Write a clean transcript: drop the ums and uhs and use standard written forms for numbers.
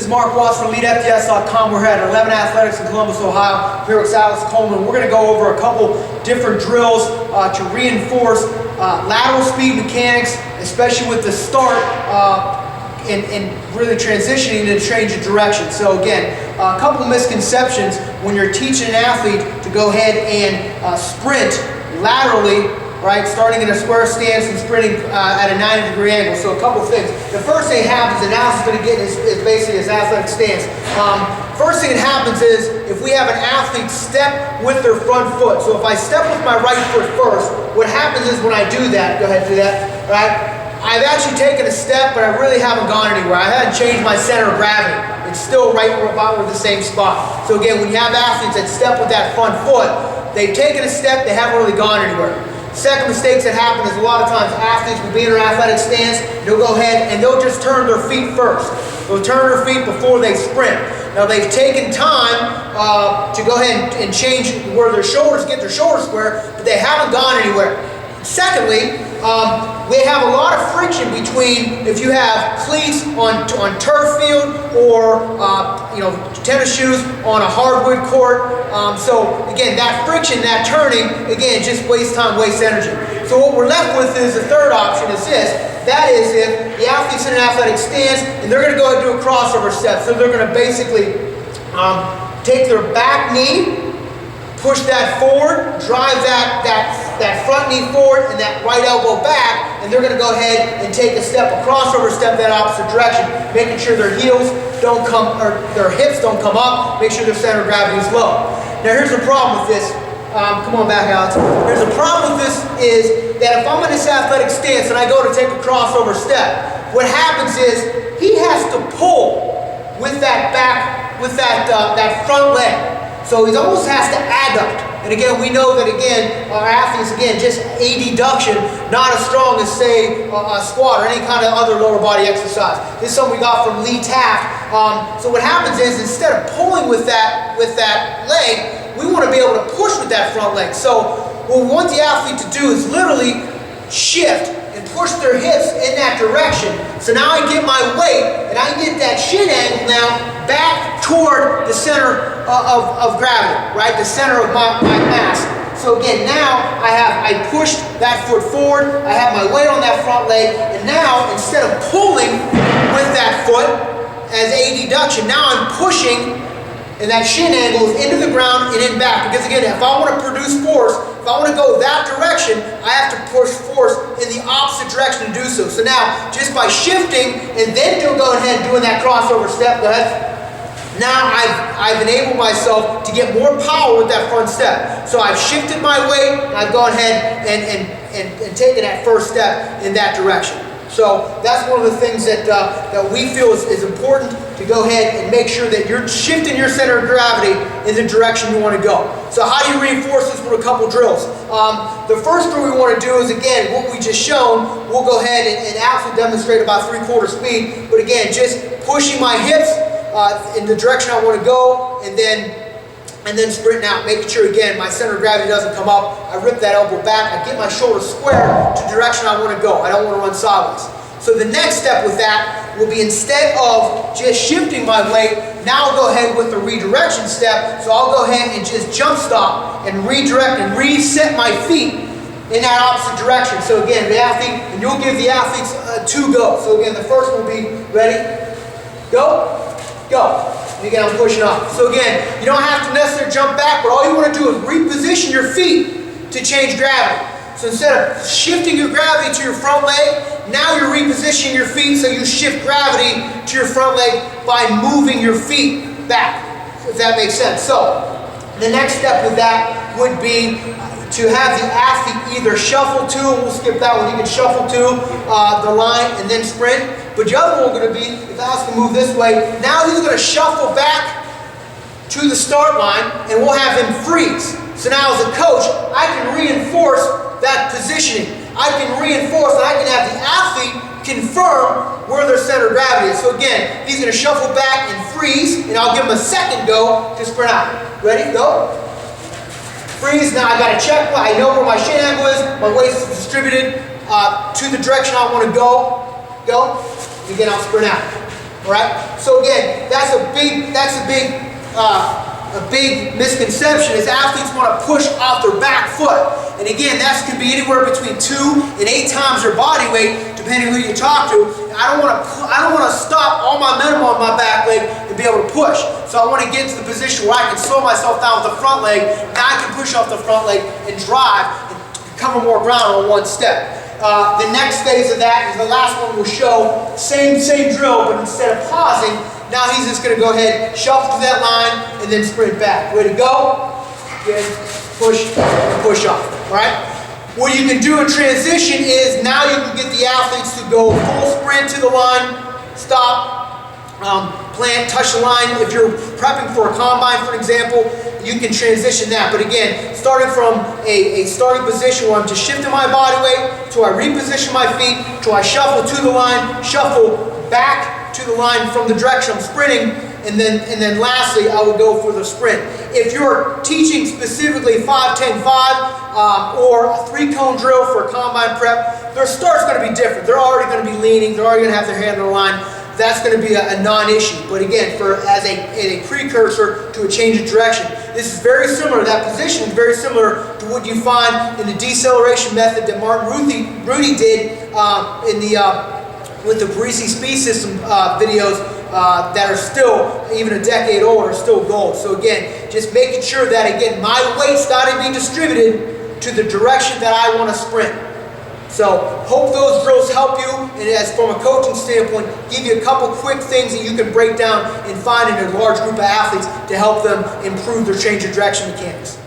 Mark Watts from Elitefts.com. We're at 11 Athletics in Columbus, Ohio. Here with Silas Coleman. We're going to go over a couple different drills to reinforce lateral speed mechanics, especially with the start and really transitioning to change of direction. So again, a couple of misconceptions when you're teaching an athlete to go ahead and sprint laterally, right, starting in a square stance and sprinting at a 90-degree angle. So a couple things. The first thing that happens, and now he's going to get is basically his athletic stance. First thing that happens is if we have an athlete step with their front foot. So if I step with my right foot first, what happens is when I do that, go ahead and do that, right? I've actually taken a step, but I really haven't gone anywhere. I haven't changed my center of gravity. It's still right about the same spot. So again, when you have athletes that step with that front foot, they've taken a step, they haven't really gone anywhere. Second mistakes that happen is a lot of times athletes will be in their athletic stance, they'll go ahead and they'll just turn their feet first. They'll turn their feet before they sprint. Now they've taken time to go ahead and change where their shoulders get their shoulders square, but they haven't gone anywhere. Secondly, we have a lot of friction between if you have cleats on turf field or tennis shoes on a hardwood court. So again, that friction, that turning, again, just wastes time, wastes energy. So what we're left with is the third option is this. That is if the athlete's in an athletic stance and they're going to go and do a crossover step. So they're going to basically take their back knee, push that forward, drive that front knee forward and that right elbow back, and they're going to go ahead and take a step, a crossover step that opposite direction, making sure their heels don't come, or their hips don't come up, make sure their center of gravity is low. Now here's the problem with this. Come on back, Alex. Here's the problem with this is that if I'm in this athletic stance and I go to take a crossover step, what happens is he has to pull with that back, with that front leg. So he almost has to adduct. And again, we know that again, our athletes, again, just a deduction, not as strong as say a squat or any kind of other lower body exercise. This is something we got from Lateral. So what happens is instead of pulling with that leg, we want to be able to push with that front leg. So what we want the athlete to do is literally shift and push their hips in that direction. So now I get my weight and I get that shin angle now back toward the center of gravity, right? The center of my mass. So again, now I pushed that foot forward, I have my weight on that front leg, and now instead of pulling with that foot as a deduction, now I'm pushing and that shin angle is into the ground and in back. Because again, if I want to produce force, if I want to go that direction, I have to push force in the opposite direction to do so. So now, just by shifting and then go ahead and doing that crossover step, go ahead. Now I've enabled myself to get more power with that front step. So I've shifted my weight, and I've gone ahead and taken that first step in that direction. So that's one of the things that we feel is important to go ahead and make sure that you're shifting your center of gravity in the direction you want to go. So how do you reinforce this with a couple drills? The first drill we want to do is, again, what we just shown. We'll go ahead and actually demonstrate about 3/4 speed. But again, just pushing my hips in the direction I want to go, and then sprinting out, making sure, again, my center of gravity doesn't come up. I rip that elbow back. I get my shoulder square to the direction I want to go. I don't want to run sideways. So the next step with that will be, instead of just shifting my weight, now I'll go ahead with the redirection step. So I'll go ahead and just jump stop and redirect and reset my feet in that opposite direction. So again, the athlete, and you'll give the athletes 2 go. So again, the first will be, ready, go, go. And again, I'm pushing up. So again, you don't have to necessarily jump back, but all you want to do is reposition your feet to change gravity. So instead of shifting your gravity to your front leg, now you're repositioning your feet so you shift gravity to your front leg by moving your feet back, if that makes sense. So the next step with that would be to have the athlete either shuffle to, we'll skip that one, he can shuffle to the line and then sprint. But the other one going to be, if Alex can move this way, now he's going to shuffle back to the start line and we'll have him freeze. So now as a coach, I can reinforce that positioning. I can reinforce and I can have the athlete confirm where their center of gravity is. So again, he's going to shuffle back and freeze, and I'll give him a second go to sprint out. Ready? Go. Freeze. Now I got to check. I know where my shin angle is. My waist is distributed to the direction I want to go. Go. Again, I'll sprint out. All right. So again, that's a big misconception is athletes want to push off their back foot. And again, that can be anywhere between 2 and 8 times their body weight, depending who you talk to. I don't want to stop all my momentum on my back leg and be able to push. So I want to get to the position where I can slow myself down with the front leg. Now I can push off the front leg and drive and cover more ground on one step. The next phase of that is the last one we'll show. Same drill, but instead of pausing, now he's just going to go ahead, shuffle through that line, and then sprint back. Way to go. Good. Push and push off. All right? What you can do in transition is now you can get the athletes to go full sprint to the line, stop, plant, touch the line. If you're prepping for a combine, for example, you can transition that. But again, starting from a starting position where I'm just shifting my body weight, to I reposition my feet, to I shuffle to the line, shuffle back to the line from the direction I'm sprinting, and then lastly, I will go for the sprint. If you're teaching specifically 5-10-5 or a 3-cone drill for a combine prep, their start's going to be different. They're already going to be leaning. They're already going to have their hand on the line. That's going to be a non-issue. But again, as a precursor to a change of direction, this is very similar. That position is very similar to what you find in the deceleration method that Martin Rudy did with the Parisi Speed System videos that are still, even a decade old, are still gold. So again, just making sure that, again, my weight's got to be distributed to the direction that I want to sprint. So hope those drills help you, and as from a coaching standpoint, give you a couple quick things that you can break down and find in a large group of athletes to help them improve their change of direction mechanics.